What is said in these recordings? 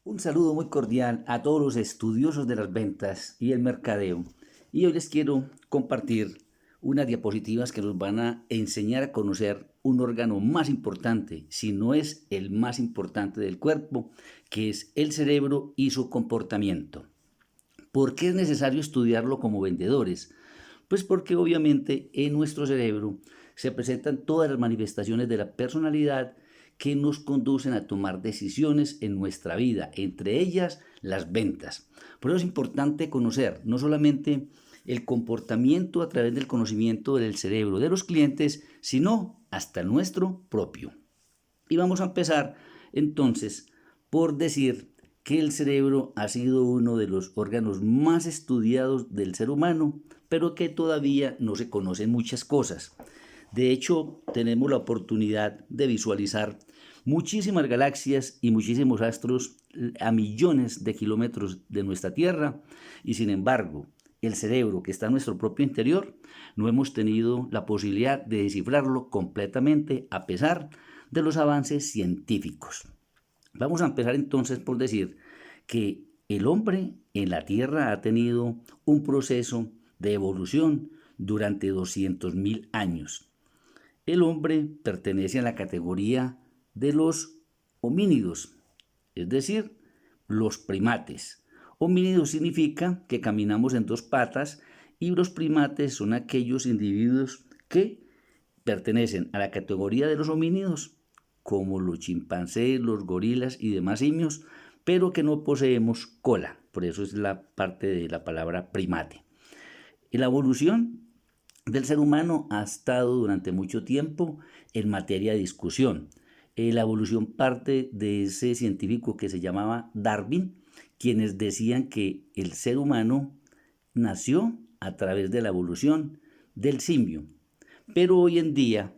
Un saludo muy cordial a todos los estudiosos de las ventas y el mercadeo. Y hoy les quiero compartir unas diapositivas que nos van a enseñar a conocer un órgano más importante, si no es el más importante del cuerpo, que es el cerebro y su comportamiento. ¿Por qué es necesario estudiarlo como vendedores? Pues porque obviamente en nuestro cerebro se presentan todas las manifestaciones de la personalidad que nos conducen a tomar decisiones en nuestra vida, entre ellas las ventas. Por eso es importante conocer no solamente el comportamiento a través del conocimiento del cerebro de los clientes, sino hasta el nuestro propio. Y vamos a empezar entonces por decir que el cerebro ha sido uno de los órganos más estudiados del ser humano, pero que todavía no se conocen muchas cosas. De hecho, tenemos la oportunidad de visualizar muchísimas galaxias y muchísimos astros a millones de kilómetros de nuestra Tierra, y sin embargo, el cerebro que está en nuestro propio interior, no hemos tenido la posibilidad de descifrarlo completamente a pesar de los avances científicos. Vamos a empezar entonces por decir que el hombre en la Tierra ha tenido un proceso de evolución durante 200.000 años. El hombre pertenece a la categoría de los homínidos, es decir, los primates. Homínidos significa que caminamos en dos patas y los primates son aquellos individuos que pertenecen a la categoría de los homínidos, como los chimpancés, los gorilas y demás simios, pero que no poseemos cola. Por eso es la parte de la palabra primate. La evolución del ser humano ha estado durante mucho tiempo en materia de discusión. La evolución parte de ese científico que se llamaba Darwin, quienes decían que el ser humano nació a través de la evolución del simio. Pero hoy en día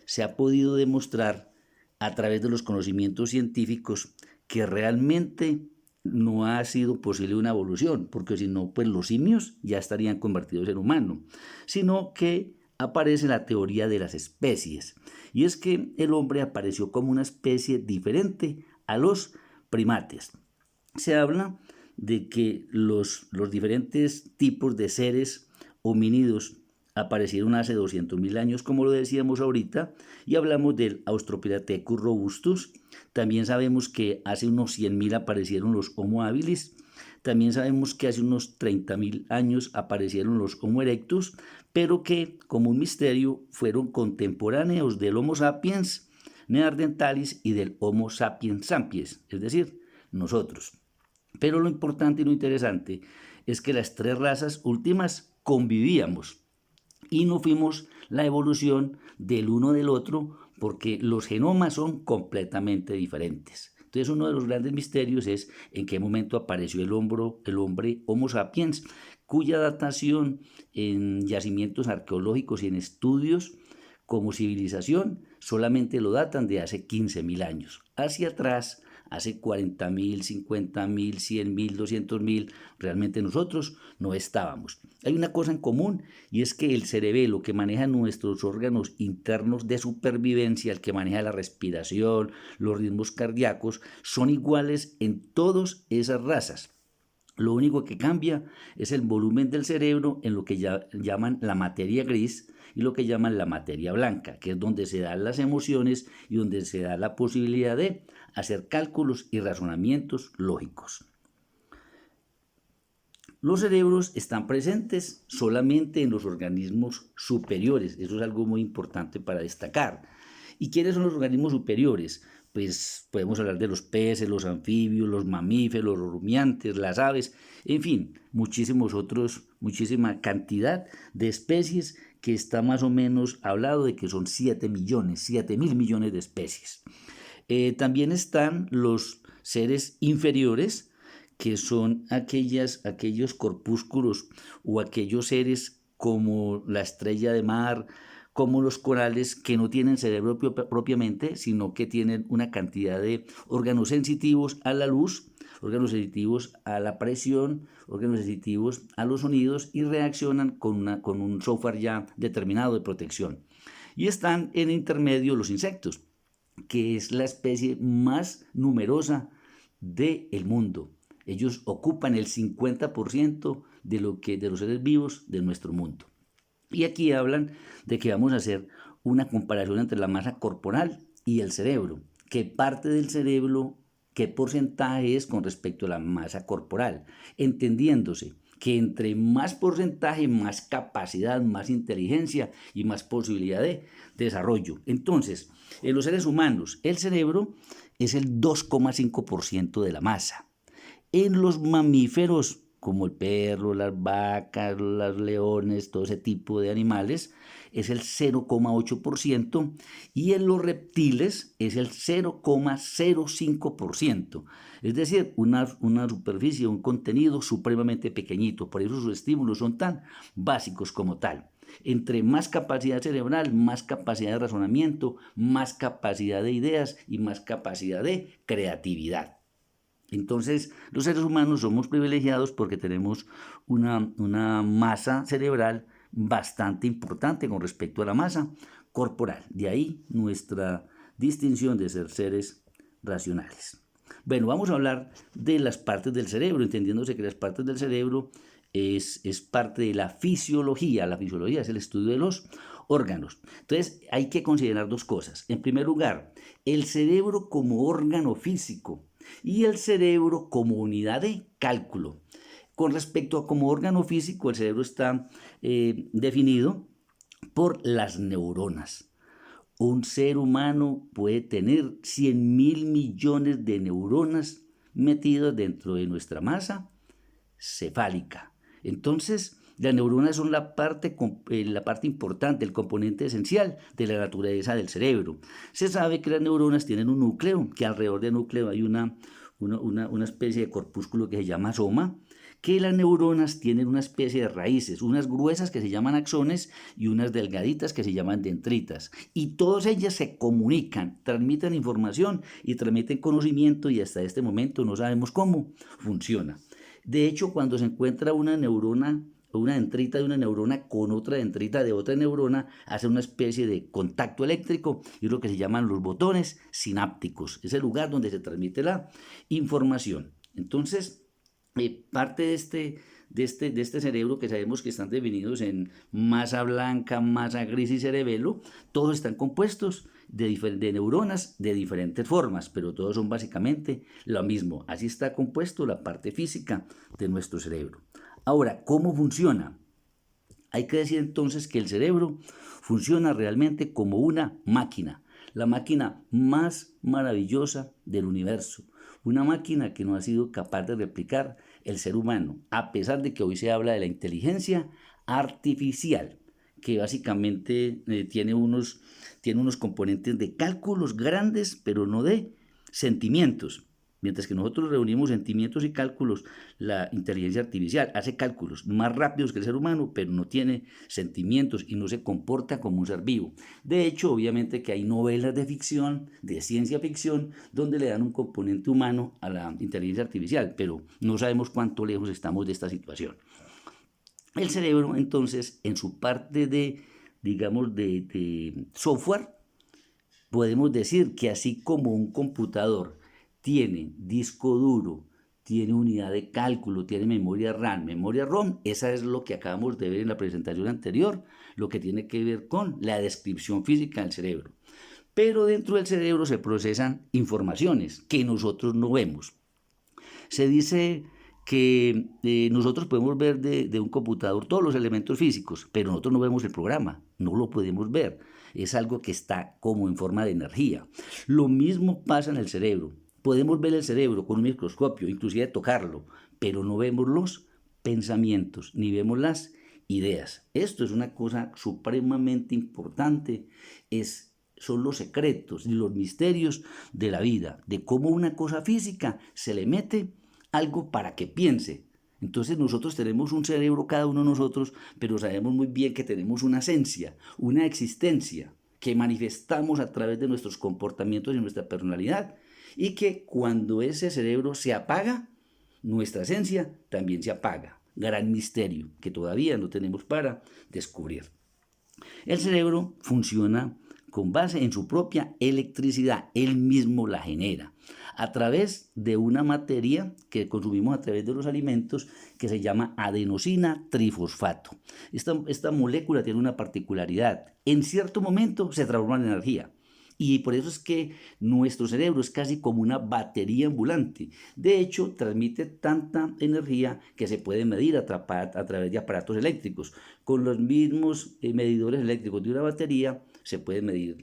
se ha podido demostrar a través de los conocimientos científicos que realmente no ha sido posible una evolución, porque si no, pues los simios ya estarían convertidos en humanos, sino que aparece la teoría de las especies, y es que el hombre apareció como una especie diferente a los primates. Se habla de que los diferentes tipos de seres homínidos aparecieron hace 200.000 años, como lo decíamos ahorita, y hablamos del Australopithecus robustus. También sabemos que hace unos 100.000 aparecieron los Homo habilis. También sabemos que hace unos 30.000 años aparecieron los Homo erectus, pero que, como un misterio, fueron contemporáneos del Homo sapiens neanderthalis y del Homo sapiens sapiens, es decir, nosotros. Pero lo importante y lo interesante es que las tres razas últimas convivíamos y no fuimos la evolución del uno del otro porque los genomas son completamente diferentes. Entonces uno de los grandes misterios es en qué momento apareció el hombre Homo sapiens, cuya datación en yacimientos arqueológicos y en estudios como civilización solamente lo datan de hace 15.000 años. Hacia atrás, hace 40.000, 50.000, 100.000, 200.000, realmente nosotros no estábamos. Hay una cosa en común y es que el cerebelo que maneja nuestros órganos internos de supervivencia, el que maneja la respiración, los ritmos cardíacos, son iguales en todas esas razas. Lo único que cambia es el volumen del cerebro en lo que llaman la materia gris y lo que llaman la materia blanca, que es donde se dan las emociones y donde se da la posibilidad de hacer cálculos y razonamientos lógicos. Los cerebros están presentes solamente en los organismos superiores, eso es algo muy importante para destacar. ¿Y quiénes son los organismos superiores? Pues podemos hablar de los peces, los anfibios, los mamíferos, los rumiantes, las aves, en fin, muchísima cantidad de especies que está más o menos hablado de que son 7.000 millones de especies. También están los seres inferiores, que son aquellos corpúsculos o aquellos seres como la estrella de mar, como los corales, que no tienen cerebro propiamente, sino que tienen una cantidad de órganos sensitivos a la luz, órganos sensitivos a la presión, órganos sensitivos a los sonidos y reaccionan con un software ya determinado de protección. Y están en intermedio los insectos, que es la especie más numerosa del mundo. Ellos ocupan el 50% de los seres vivos de nuestro mundo. Y aquí hablan de que vamos a hacer una comparación entre la masa corporal y el cerebro. ¿Qué parte del cerebro, qué porcentaje es con respecto a la masa corporal? Entendiéndose que entre más porcentaje, más capacidad, más inteligencia y más posibilidad de desarrollo. Entonces, en los seres humanos, el cerebro es el 2,5% de la masa. En los mamíferos, como el perro, las vacas, los leones, todo ese tipo de animales, es el 0,8% y en los reptiles es el 0,05%. Es decir, una superficie, un contenido supremamente pequeñito. Por eso sus estímulos son tan básicos como tal. Entre más capacidad cerebral, más capacidad de razonamiento, más capacidad de ideas y más capacidad de creatividad. Entonces, los seres humanos somos privilegiados porque tenemos una masa cerebral bastante importante con respecto a la masa corporal. De ahí nuestra distinción de ser seres racionales. Bueno, vamos a hablar de las partes del cerebro, entendiéndose que las partes del cerebro es parte de la fisiología. La fisiología es el estudio de los órganos. Entonces, hay que considerar dos cosas. En primer lugar, el cerebro como órgano físico y el cerebro como unidad de cálculo. Con respecto a como órgano físico, el cerebro está definido por las neuronas. Un ser humano puede tener 100.000 millones de neuronas metidas dentro de nuestra masa cefálica. Entonces, las neuronas son la parte importante, el componente esencial de la naturaleza del cerebro. Se sabe que las neuronas tienen un núcleo, que alrededor del núcleo hay una especie de corpúsculo que se llama soma, que las neuronas tienen una especie de raíces, unas gruesas que se llaman axones y unas delgaditas que se llaman dendritas. Y todas ellas se comunican, transmiten información y transmiten conocimiento y hasta este momento no sabemos cómo funciona. De hecho, cuando se encuentra una neurona, una dendrita de una neurona con otra dendrita de otra neurona, hace una especie de contacto eléctrico y es lo que se llaman los botones sinápticos. Es el lugar donde se transmite la información. Entonces, parte de este cerebro que sabemos que están definidos en masa blanca, masa gris y cerebelo, todos están compuestos de neuronas de diferentes formas, pero todos son básicamente lo mismo. Así está compuesto la parte física de nuestro cerebro. Ahora, ¿cómo funciona? Hay que decir entonces que el cerebro funciona realmente como una máquina, la máquina más maravillosa del universo, una máquina que no ha sido capaz de replicar el ser humano, a pesar de que hoy se habla de la inteligencia artificial, que básicamente tiene unos componentes de cálculos grandes, pero no de sentimientos. Mientras que nosotros reunimos sentimientos y cálculos, la inteligencia artificial hace cálculos más rápidos que el ser humano, pero no tiene sentimientos y no se comporta como un ser vivo. De hecho, obviamente que hay novelas de ficción, de ciencia ficción, donde le dan un componente humano a la inteligencia artificial, pero no sabemos cuánto lejos estamos de esta situación. El cerebro, entonces, en su parte de software, podemos decir que así como un computador tiene disco duro, tiene unidad de cálculo, tiene memoria RAM, memoria ROM, esa es lo que acabamos de ver en la presentación anterior, lo que tiene que ver con la descripción física del cerebro. Pero dentro del cerebro se procesan informaciones que nosotros no vemos. Se dice que nosotros podemos ver de un computador todos los elementos físicos, pero nosotros no vemos el programa, no lo podemos ver. Es algo que está como en forma de energía. Lo mismo pasa en el cerebro. Podemos ver el cerebro con un microscopio, inclusive tocarlo, pero no vemos los pensamientos, ni vemos las ideas. Esto es una cosa supremamente importante, son los secretos y los misterios de la vida, de cómo una cosa física se le mete algo para que piense. Entonces nosotros tenemos un cerebro cada uno de nosotros, pero sabemos muy bien que tenemos una esencia, una existencia que manifestamos a través de nuestros comportamientos y nuestra personalidad, y que cuando ese cerebro se apaga, nuestra esencia también se apaga. Gran misterio que todavía no tenemos para descubrir. El cerebro funciona con base en su propia electricidad, él mismo la genera. a través de una materia que consumimos a través de los alimentos que se llama adenosina trifosfato. Esta molécula tiene una particularidad. En cierto momento se transforma en energía. Y por eso es que nuestro cerebro es casi como una batería ambulante. De hecho, transmite tanta energía que se puede medir a través de aparatos eléctricos. Con los mismos medidores eléctricos de una batería se puede medir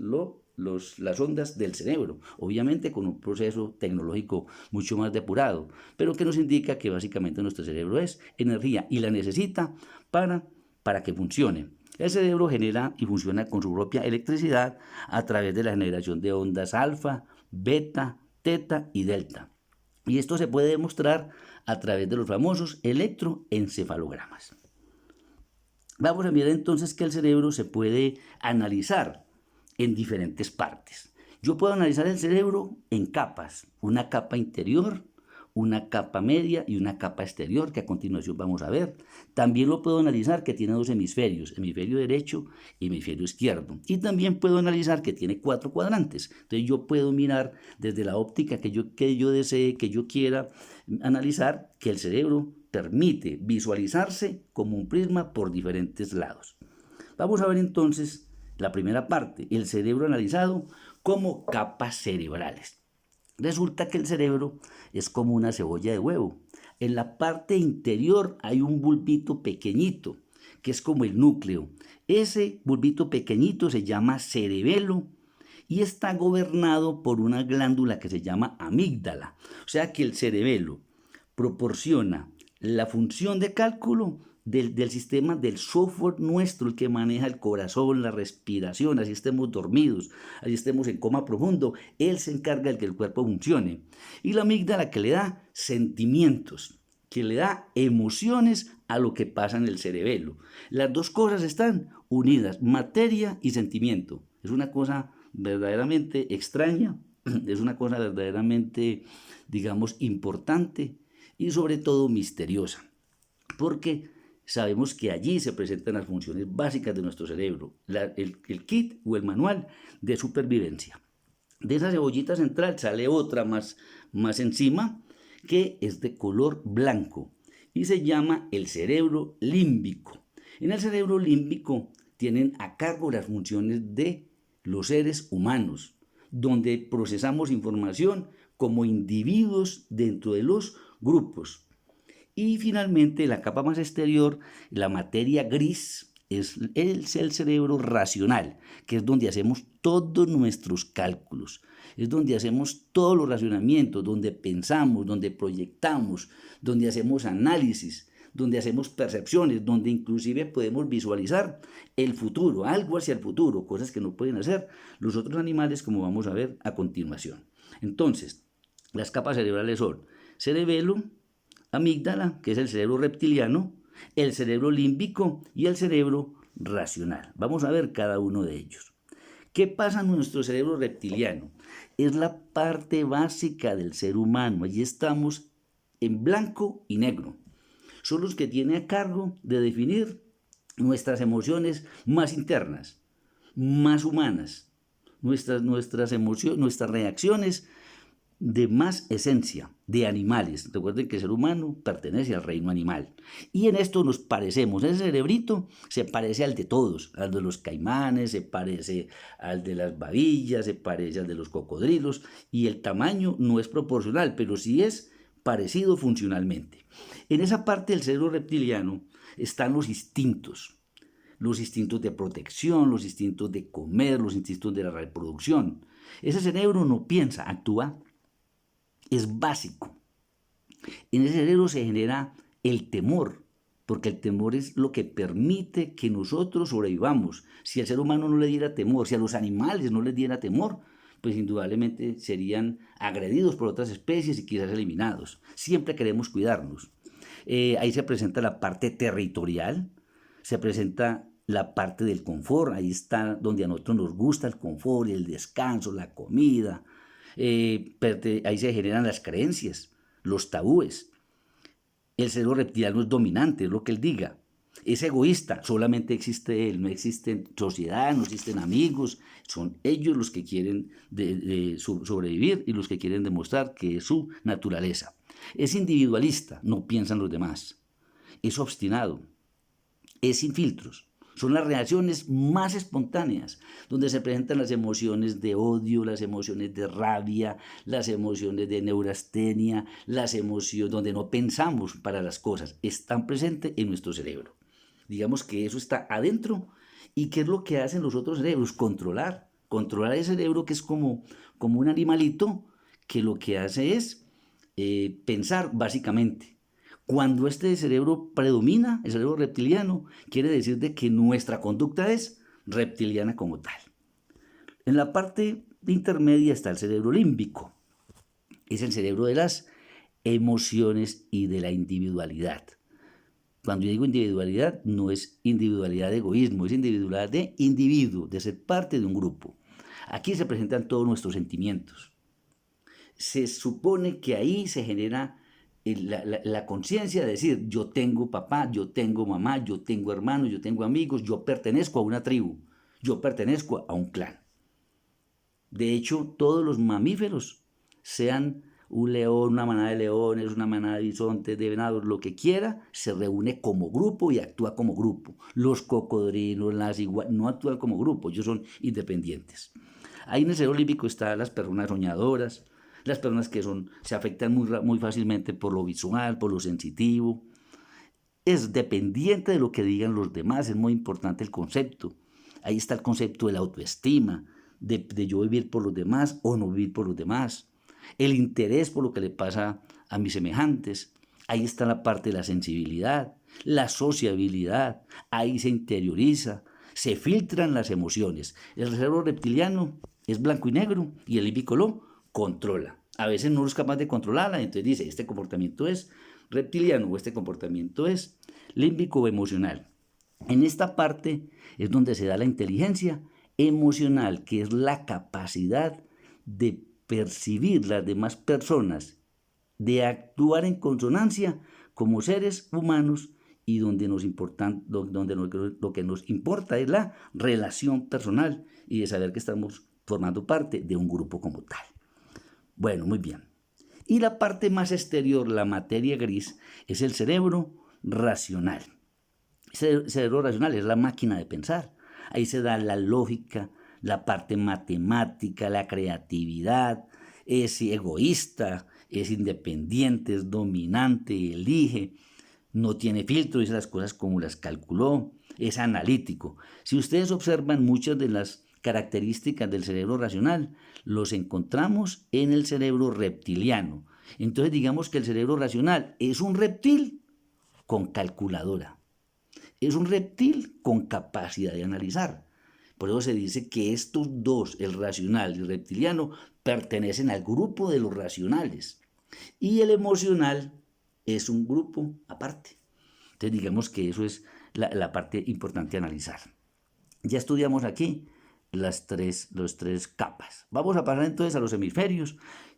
las ondas del cerebro, obviamente con un proceso tecnológico mucho más depurado, pero que nos indica que básicamente nuestro cerebro es energía y la necesita para que funcione. El cerebro genera y funciona con su propia electricidad a través de la generación de ondas alfa, beta, teta y delta. Y esto se puede demostrar a través de los famosos electroencefalogramas. Vamos a mirar entonces que el cerebro se puede analizar en diferentes partes. Yo puedo analizar el cerebro en capas, una capa interior, una capa media y una capa exterior, que a continuación vamos a ver. También lo puedo analizar que tiene dos hemisferios, hemisferio derecho y hemisferio izquierdo. Y también puedo analizar que tiene 4 cuadrantes. Entonces yo puedo mirar desde la óptica que yo desee, que yo quiera analizar, que el cerebro permite visualizarse como un prisma por diferentes lados. Vamos a ver entonces la primera parte, el cerebro analizado como capas cerebrales. Resulta que el cerebro es como una cebolla de huevo. En la parte interior hay un bulbito pequeñito, que es como el núcleo. Ese bulbito pequeñito se llama cerebelo y está gobernado por una glándula que se llama amígdala. O sea que el cerebelo proporciona la función de cálculo del sistema del software nuestro, el que maneja el corazón, la respiración, así estemos dormidos, así estemos en coma profundo, él se encarga de que el cuerpo funcione. Y la amígdala que le da sentimientos, que le da emociones a lo que pasa en el cerebelo. Las dos cosas están unidas, materia y sentimiento. Es una cosa verdaderamente extraña, es una cosa verdaderamente, digamos, importante y sobre todo misteriosa, porque sabemos que allí se presentan las funciones básicas de nuestro cerebro, el kit o el manual de supervivencia. De esa cebollita central sale otra más encima, que es de color blanco y se llama el cerebro límbico. En el cerebro límbico tienen a cargo las funciones de los seres humanos, donde procesamos información como individuos dentro de los grupos. Y finalmente la capa más exterior, la materia gris, es el cerebro racional, que es donde hacemos todos nuestros cálculos, es donde hacemos todos los racionamientos, donde pensamos, donde proyectamos, donde hacemos análisis, donde hacemos percepciones, donde inclusive podemos visualizar el futuro, algo hacia el futuro, cosas que no pueden hacer los otros animales, como vamos a ver a continuación. Entonces, las capas cerebrales son cerebelo, amígdala, que es el cerebro reptiliano, el cerebro límbico y el cerebro racional. Vamos a ver cada uno de ellos. ¿Qué pasa en nuestro cerebro reptiliano? Es la parte básica del ser humano. Allí estamos en blanco y negro. Son los que tienen a cargo de definir nuestras emociones más internas, más humanas, nuestras emociones, nuestras reacciones de más esencia, de animales. Recuerden que el ser humano pertenece al reino animal. Y en esto nos parecemos. Ese cerebrito se parece al de todos, al de los caimanes, se parece al de las babillas, se parece al de los cocodrilos. Y el tamaño no es proporcional, pero sí es parecido funcionalmente. En esa parte del cerebro reptiliano están los instintos de protección, los instintos de comer, los instintos de la reproducción. Ese cerebro no piensa, actúa. Es básico. En ese cerebro se genera el temor, porque el temor es lo que permite que nosotros sobrevivamos. Si al ser humano no le diera temor, si a los animales no les diera temor, pues indudablemente serían agredidos por otras especies y quizás eliminados. Siempre queremos cuidarnos. Ahí se presenta la parte territorial, se presenta la parte del confort, ahí está donde a nosotros nos gusta el confort, el descanso, la comida. Ahí se generan las creencias, los tabúes. El cerebro reptiliano es dominante, es lo que él diga. Es egoísta, solamente existe él, no existe sociedad, no existen amigos, son ellos los que quieren sobrevivir y los que quieren demostrar que es su naturaleza. Es individualista, no piensa en los demás. Es obstinado, es sin filtros. Son las reacciones más espontáneas, donde se presentan las emociones de odio, las emociones de rabia, las emociones de neurastenia, las emociones donde no pensamos para las cosas, están presentes en nuestro cerebro. Digamos que eso está adentro. ¿Y qué es lo que hacen los otros cerebros? Controlar el cerebro, que es como un animalito que lo que hace es pensar básicamente. Cuando este cerebro predomina, el cerebro reptiliano, quiere decir de que nuestra conducta es reptiliana como tal. En la parte intermedia está el cerebro límbico. Es el cerebro de las emociones y de la individualidad. Cuando yo digo individualidad, no es individualidad de egoísmo, es individualidad de individuo, de ser parte de un grupo. Aquí se presentan todos nuestros sentimientos. Se supone que ahí se genera la conciencia de decir, yo tengo papá, yo tengo mamá, yo tengo hermanos, yo tengo amigos, yo pertenezco a una tribu, yo pertenezco a un clan. De hecho, todos los mamíferos, sean un león, una manada de leones, una manada de bisontes, de venados, lo que quiera, se reúne como grupo y actúa como grupo. Los cocodrilos, las iguanas, no actúan como grupo, ellos son independientes. Ahí en el cerebro límbico están las personas soñadoras, las personas que se afectan muy fácilmente por lo visual, por lo sensitivo. Es dependiente de lo que digan los demás, es muy importante el concepto. Ahí está el concepto de la autoestima, de yo vivir por los demás o no vivir por los demás. El interés por lo que le pasa a mis semejantes. Ahí está la parte de la sensibilidad, la sociabilidad. Ahí se interioriza, se filtran las emociones. El cerebro reptiliano es blanco y negro y el límbico lo controla. A veces no es capaz de controlarla, entonces dice, este comportamiento es reptiliano o este comportamiento es límbico o emocional. En esta parte es donde se da la inteligencia emocional, que es la capacidad de percibir las demás personas, de actuar en consonancia como seres humanos y donde lo que nos importa es la relación personal y de saber que estamos formando parte de un grupo como tal. Bueno, muy bien. Y la parte más exterior, la materia gris, es el cerebro racional. Ese cerebro racional es la máquina de pensar. Ahí se da la lógica, la parte matemática, la creatividad. Es egoísta, es independiente, es dominante, elige, no tiene filtro, dice las cosas como las calculó, es analítico. Si ustedes observan muchas de las características del cerebro racional, los encontramos en el cerebro reptiliano. Entonces digamos que el cerebro racional es un reptil con calculadora. Es un reptil con capacidad de analizar. Por eso se dice que estos dos, el racional y el reptiliano, pertenecen al grupo de los racionales. Y el emocional es un grupo aparte. Entonces digamos que eso es la parte importante a analizar. Ya estudiamos aquí las tres capas. Vamos a pasar entonces a los hemisferios.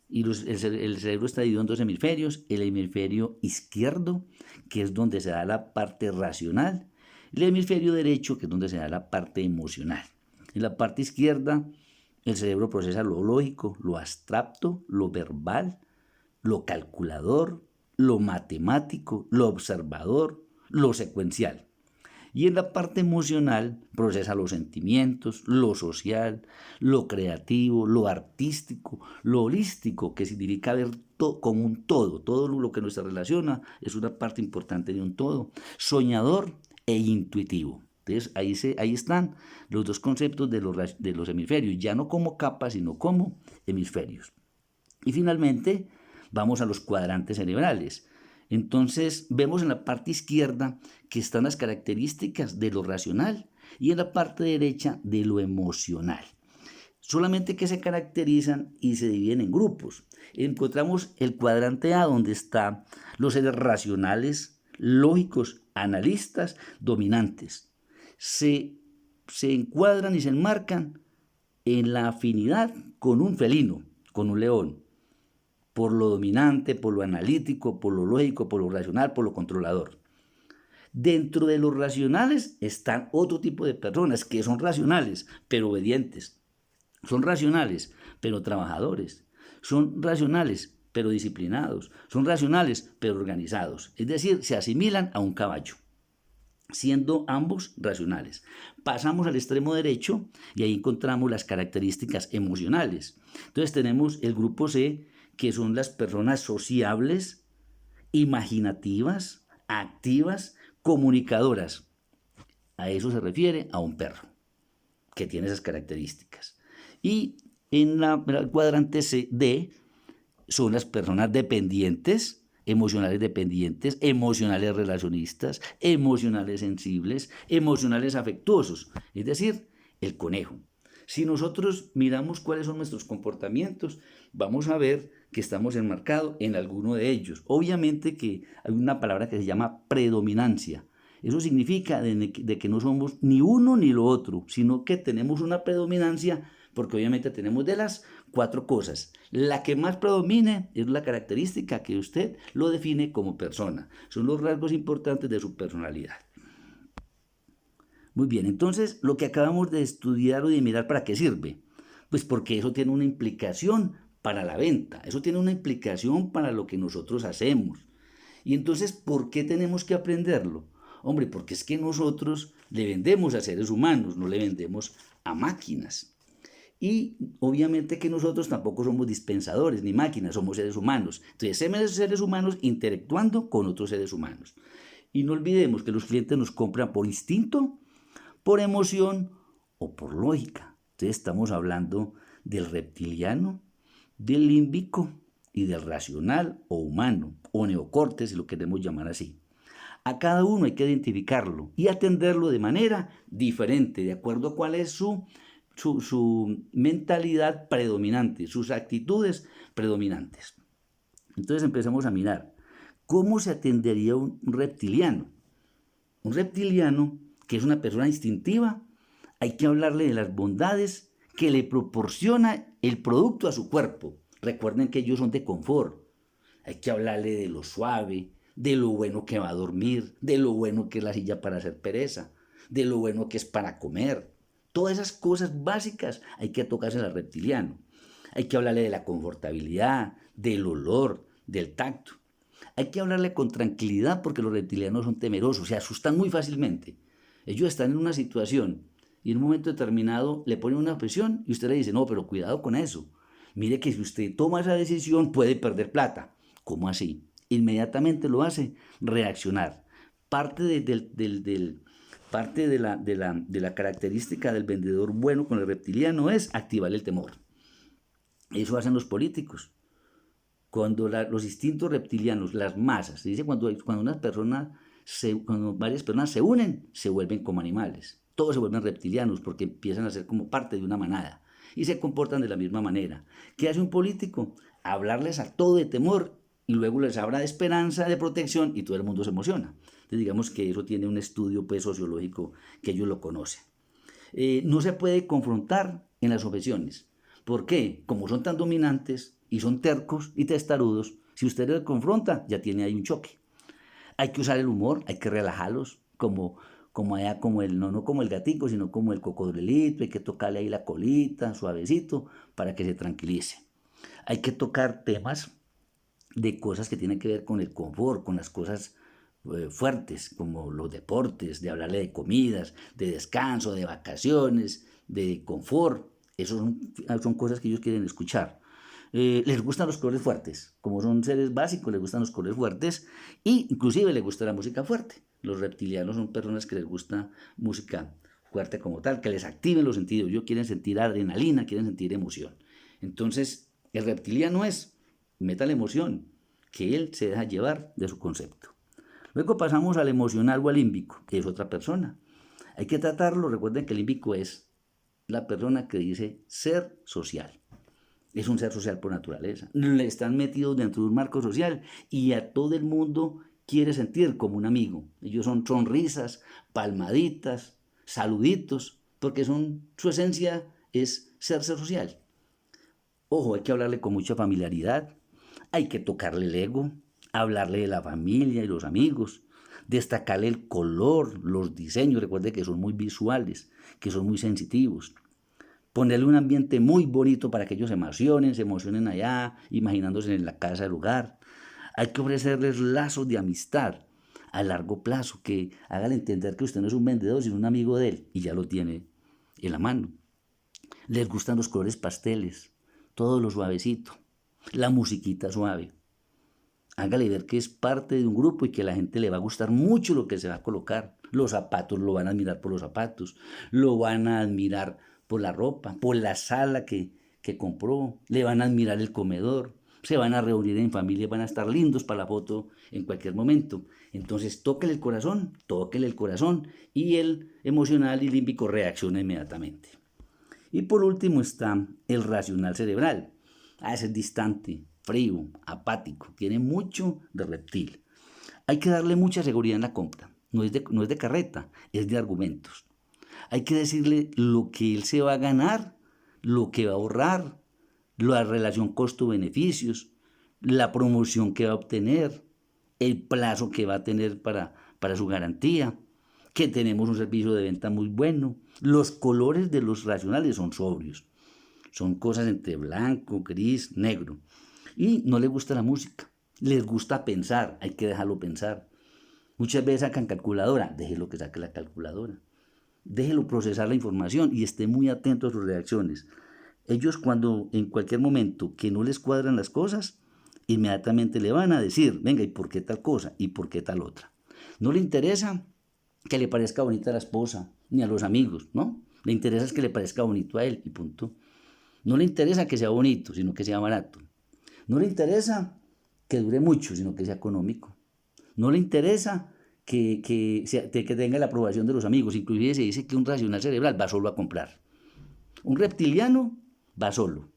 Y el cerebro está dividido en dos hemisferios. El hemisferio izquierdo, que es donde se da la parte racional. El hemisferio derecho, que es donde se da la parte emocional. En la parte izquierda, el cerebro procesa lo lógico, lo abstracto, lo verbal, lo calculador, lo matemático, lo observador, lo secuencial. Y en la parte emocional procesa los sentimientos, lo social, lo creativo, lo artístico, lo holístico, que significa ver como un todo. Todo lo que nos relaciona es una parte importante de un todo. Soñador e intuitivo. Entonces ahí están los dos conceptos de los hemisferios, ya no como capas, sino como hemisferios. Y finalmente vamos a los cuadrantes cerebrales. Entonces vemos en la parte izquierda que están las características de lo racional y en la parte derecha de lo emocional. Solamente que se caracterizan y se dividen en grupos. Encontramos el cuadrante A, donde están los seres racionales, lógicos, analistas, dominantes. Se encuadran y se enmarcan en la afinidad con un felino, con un león, por lo dominante, por lo analítico, por lo lógico, por lo racional, por lo controlador. Dentro de los racionales están otro tipo de personas que son racionales, pero obedientes. Son racionales, pero trabajadores. Son racionales, pero disciplinados. Son racionales, pero organizados. Es decir, se asimilan a un caballo, siendo ambos racionales. Pasamos al extremo derecho y ahí encontramos las características emocionales. Entonces tenemos el grupo C, que son las personas sociables, imaginativas, activas, comunicadoras. A eso se refiere a un perro que tiene esas características. Y en el cuadrante D son las personas dependientes, emocionales dependientes, emocionales relacionistas, emocionales sensibles, emocionales afectuosos, es decir, el conejo. Si nosotros miramos cuáles son nuestros comportamientos, vamos a ver que estamos enmarcados en alguno de ellos. Obviamente que hay una palabra que se llama predominancia. Eso significa de que no somos ni uno ni lo otro, sino que tenemos una predominancia porque obviamente tenemos de las 4 cosas. La que más predomine es la característica que usted lo define como persona. Son los rasgos importantes de su personalidad. Muy bien, entonces lo que acabamos de estudiar o de mirar, ¿para qué sirve? Pues porque eso tiene una implicación para la venta, eso tiene una implicación para lo que nosotros hacemos. Y entonces, ¿por qué tenemos que aprenderlo? Hombre, porque es que nosotros le vendemos a seres humanos, no le vendemos a máquinas. Y obviamente que nosotros tampoco somos dispensadores ni máquinas, somos seres humanos. Entonces, somos seres humanos interactuando con otros seres humanos. Y no olvidemos que los clientes nos compran por instinto, por emoción o por lógica. Entonces estamos hablando del reptiliano, del límbico y del racional o humano, o neocortes, si lo queremos llamar así. A cada uno hay que identificarlo y atenderlo de manera diferente, de acuerdo a cuál es su mentalidad predominante, sus actitudes predominantes. Entonces empezamos a mirar cómo se atendería un reptiliano. Un reptiliano, que es una persona instintiva, hay que hablarle de las bondades que le proporciona el producto a su cuerpo. Recuerden que ellos son de confort. Hay que hablarle de lo suave, de lo bueno que va a dormir, de lo bueno que es la silla para hacer pereza, de lo bueno que es para comer. Todas esas cosas básicas hay que tocarse al reptiliano. Hay que hablarle de la confortabilidad, del olor, del tacto. Hay que hablarle con tranquilidad porque los reptilianos son temerosos, se asustan muy fácilmente. Ellos están en una situación y en un momento determinado le ponen una presión y usted le dice, no, pero cuidado con eso. Mire que si usted toma esa decisión puede perder plata. ¿Cómo así? Inmediatamente lo hace reaccionar. Parte de la característica del vendedor bueno con el reptiliano es activar el temor. Eso hacen los políticos. Cuando los instintos reptilianos, las masas, se dice cuando varias personas se unen, se vuelven como animales. Todos se vuelven reptilianos porque empiezan a ser como parte de una manada y se comportan de la misma manera. ¿Qué hace un político? Hablarles a todo de temor y luego les habla de esperanza, de protección y todo el mundo se emociona. Entonces digamos que eso tiene un estudio pues, sociológico que ellos lo conocen. No se puede confrontar en las objeciones. ¿Por qué? Como son tan dominantes y son tercos y testarudos, si usted los confronta ya tiene ahí un choque. Hay que usar el humor, hay que relajarlos no como el gatico, sino como el cocodrilito, hay que tocarle ahí la colita, suavecito, para que se tranquilice. Hay que tocar temas de cosas que tienen que ver con el confort, con las cosas fuertes, como los deportes, de hablarle de comidas, de descanso, de vacaciones, de confort. Esas son cosas que ellos quieren escuchar. Les gustan los colores fuertes, como son seres básicos, les gustan los colores fuertes e inclusive les gusta la música fuerte. Los reptilianos son personas que les gusta música fuerte como tal, que les activen los sentidos. Ellos quieren sentir adrenalina, quieren sentir emoción. Entonces, el reptiliano meta la emoción, que él se deja llevar de su concepto. Luego pasamos al emocional o al límbico, que es otra persona. Hay que tratarlo, recuerden que el límbico es la persona que dice ser social. Es un ser social por naturaleza. Le están metidos dentro de un marco social y a todo el mundo quiere sentir como un amigo. Ellos son sonrisas, palmaditas, saluditos, porque su esencia es ser social. Ojo, hay que hablarle con mucha familiaridad, hay que tocarle el ego, hablarle de la familia y los amigos, Destacarle el color, los diseños, recuerde que son muy visuales, que son muy sensitivos. Ponerle un ambiente muy bonito para que ellos se emocionen allá, imaginándose en la casa del hogar. Hay que ofrecerles lazos de amistad a largo plazo, que hagan entender que usted no es un vendedor, sino un amigo de él, y ya lo tiene en la mano. Les gustan los colores pasteles, todo lo suavecito, la musiquita suave. Hágale ver que es parte de un grupo y que a la gente le va a gustar mucho lo que se va a colocar. Los zapatos lo van a admirar por los zapatos, lo van a admirar por la ropa, por la sala que compró, le van a admirar el comedor, se van a reunir en familia, van a estar lindos para la foto en cualquier momento. Entonces tóquele el corazón y el emocional y límbico reacciona inmediatamente. Y por último está el racional cerebral. Ese es distante, frío, apático, tiene mucho de reptil. Hay que darle mucha seguridad en la compra. No es de carreta, es de argumentos. Hay que decirle lo que él se va a ganar, lo que va a ahorrar, la relación costo-beneficios, la promoción que va a obtener, el plazo que va a tener para su garantía, que tenemos un servicio de venta muy bueno. Los colores de los racionales son sobrios. Son cosas entre blanco, gris, negro. Y no les gusta la música. Les gusta pensar. Hay que dejarlo pensar. Muchas veces sacan calculadora. Déjelo que saque la calculadora. Déjelo procesar la información y esté muy atento a sus reacciones. Ellos cuando en cualquier momento que no les cuadran las cosas, inmediatamente le van a decir, venga, ¿y por qué tal cosa? ¿Y por qué tal otra? No le interesa que le parezca bonita a la esposa, ni a los amigos, ¿no? Le interesa es que le parezca bonito a él y punto. No le interesa que sea bonito, sino que sea barato. No le interesa que dure mucho, sino que sea económico. No le interesa que tenga la aprobación de los amigos. Inclusive se dice que un racional cerebral va solo a comprar. Un reptiliano va solo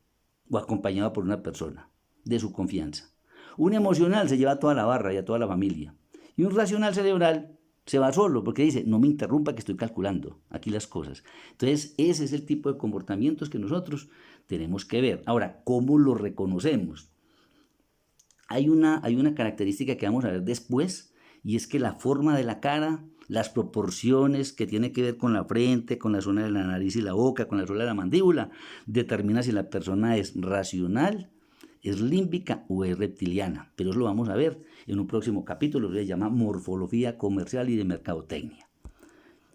o acompañado por una persona de su confianza. Un emocional se lleva a toda la barra y a toda la familia. Y un racional cerebral se va solo porque dice, no me interrumpa que estoy calculando aquí las cosas. Entonces, ese es el tipo de comportamientos que nosotros tenemos que ver. Ahora, ¿cómo lo reconocemos? Hay una característica que vamos a ver después, y es que la forma de la cara, las proporciones que tiene que ver con la frente, con la zona de la nariz y la boca, con la zona de la mandíbula, determina si la persona es racional, es límbica o es reptiliana. Pero eso lo vamos a ver en un próximo capítulo que se llama Morfología Comercial y de Mercadotecnia.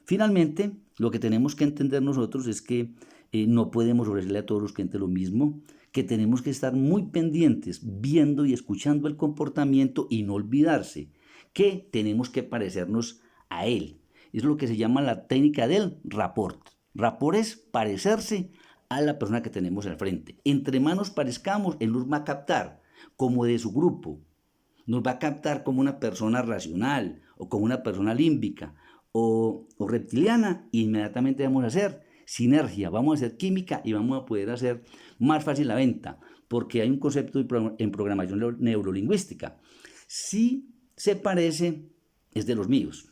Finalmente, lo que tenemos que entender nosotros es que no podemos ofrecerle a todos los clientes lo mismo, que tenemos que estar muy pendientes, viendo y escuchando el comportamiento y no olvidarse que tenemos que parecernos a él. Es lo que se llama la técnica del rapport. Rapport es parecerse a la persona que tenemos al frente. Entre más nos parezcamos, él nos va a captar como de su grupo. Nos va a captar como una persona racional o como una persona límbica o reptiliana. E inmediatamente vamos a hacer sinergia, vamos a hacer química y vamos a poder hacer más fácil la venta. Porque hay un concepto en programación neurolingüística. Si se parece, es de los míos.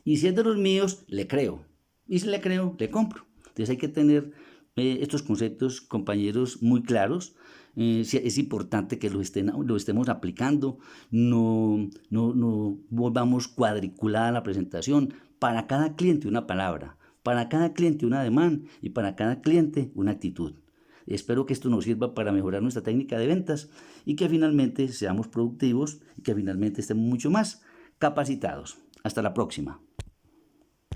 Y si es de los míos, le creo. Y si le creo, le compro. Entonces hay que tener estos conceptos, compañeros, muy claros. Es importante que lo estemos aplicando. No volvamos cuadriculada la presentación. Para cada cliente una palabra, para cada cliente un ademán y para cada cliente una actitud. Espero que esto nos sirva para mejorar nuestra técnica de ventas y que finalmente seamos productivos y que finalmente estemos mucho más capacitados. Hasta la próxima.